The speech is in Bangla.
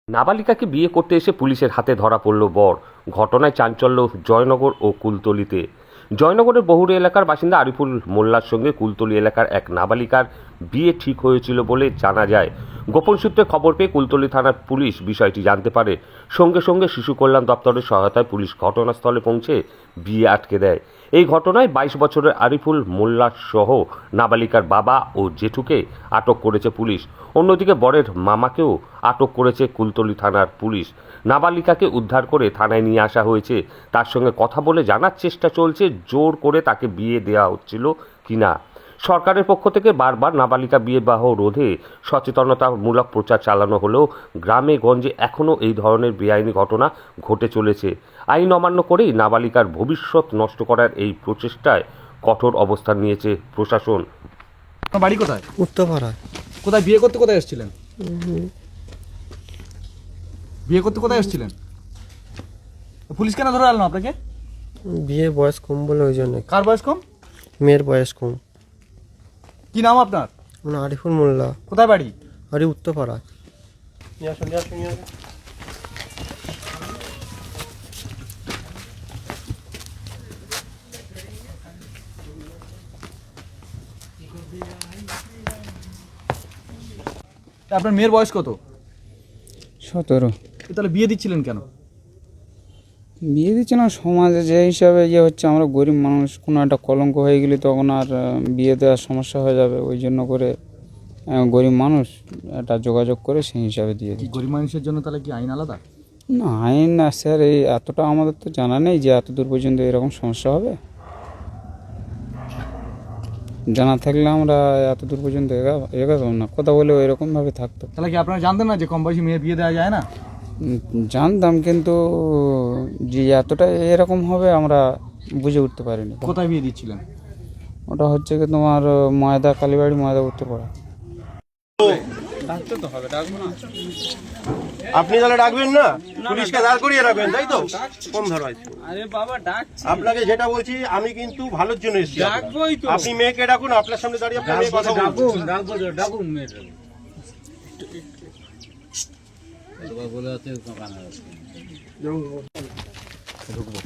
নাবালিকাকে বিয়ে করতে এসে পুলিশের হাতে ধরা পড়ল বর। ঘটনায় চাঞ্চল্য জয়নগর ও কুলতলিতে। জয়নগরের বহুড়ি এলাকার বাসিন্দা আরিফুল মোল্লার সঙ্গে কুলতলি এলাকার এক নাবালিকার বিয়ে ঠিক হয়েছিল বলে জানা যায়। গোপন সূত্রে খবর পেয়ে কুলতলি থানার পুলিশ বিষয়টি জানতে পারে। সঙ্গে সঙ্গে শিশু কল্যাণ দপ্তরের সহায়তায় পুলিশ ঘটনাস্থলে পৌঁছে বিয়ে আটকে দেয়। এই ঘটনায় 22 বছরের আরিফুল মোল্লা সহ নাবালিকার বাবা ও জেঠুকে আটক করেছে পুলিশ। অন্যদিকে বরের মামাকেও আটক করেছে কুলতলি থানার পুলিশ। নাবালিকাকে উদ্ধার করে থানায় নিয়ে আসা হয়েছে। তার সঙ্গে কথা বলে জানার চেষ্টা চলছে জোর করে তাকে বিয়ে দেওয়া হচ্ছিল কিনা। সরকারের পক্ষ থেকে বারবার নাবালিকা বিবাহ রোধে সচেতনতামূলক প্রচার চালানো হলেও গ্রামে গঞ্জে এখনও এই ধরনের বেআইনি ঘটনা ঘটে চলেছে। আইন অমান্য করেই নাবালিকার ভবিষ্যৎ নষ্ট করার এই প্রচেষ্টায় কঠোর অবস্থান নিয়েছে প্রশাসন। বাড়ি কোথায়? উত্তরপাড়ায়। কোথায় বিয়ে করতে কোথায় এসেছিলেন? বিয়ে করতে কোথায় এসেছিলেন? পুলিশ কেন ধরে আনলো আপনাকে? বিয়ে বয়স কম বলে ওই জন্য। কার বয়স কম? মেয়ের বয়স কম। কি নাম আপনার? মানে আরিফুল মোল্লা। কোথায় বাড়ি? আরে উত্তরপাড়ায়। আপনার মেয়ের বয়স কত? 17। তাহলে বিয়ে দিচ্ছিলেন কেন? বিয়ে দিচ্ছে না, সমাজে যে হিসাবে হচ্ছে আমরা গরিব মানুষ, কোনো একটা কলঙ্ক হয়ে গেলে তখন আর বিয়ে দেওয়ার সমস্যা হয়ে যাবে, ওই জন্য করে গরিব মানুষ একটা যোগাযোগ করে সেই হিসাবে দিয়ে দিই। গরিব মানুষের জন্য তাহলে কি আইন আলাদা? না, আইন না স্যার, এই এতটা আমাদের তো জানা নেই যে এত দূর পর্যন্ত এরকম সমস্যা হবে। জানা থাকলে আমরা এত দূর পর্যন্ত এগাতাম না, কথা বলে এরকমভাবে থাকতো। তাহলে কি আপনারা জানতেন না যে কম বয়সী মেয়ে বিয়ে দেওয়া যায় না? জানতাম, কিন্তু যে এতটা এরকম হবে আমরা বুঝে উঠতে পারিনি। কোথায় বিয়ে দিচ্ছিলেন? ওটা হচ্ছে কি তোমার ময়দা, কালীবাড়ি, ময়দা, উত্তরপাড়া। আপনি তাহলে ডাকবেন না, পুলিশকে দাঁড় করিয়ে রাখবেন, তাই তো? কম ধরো। আরে বাবা ডাকছি, আপনাকে যেটা বলছি, আমি কিন্তু ভালোর জন্য এসেছি। ডাকবোই তো। আপনি মেয়েকে ডাকুন, আপনার সামনে দাঁড়িয়ে আপনি মেয়ে কথা বলুন। ডাকুন মেয়েটা বলে আছে দোকানে ঢুকবো।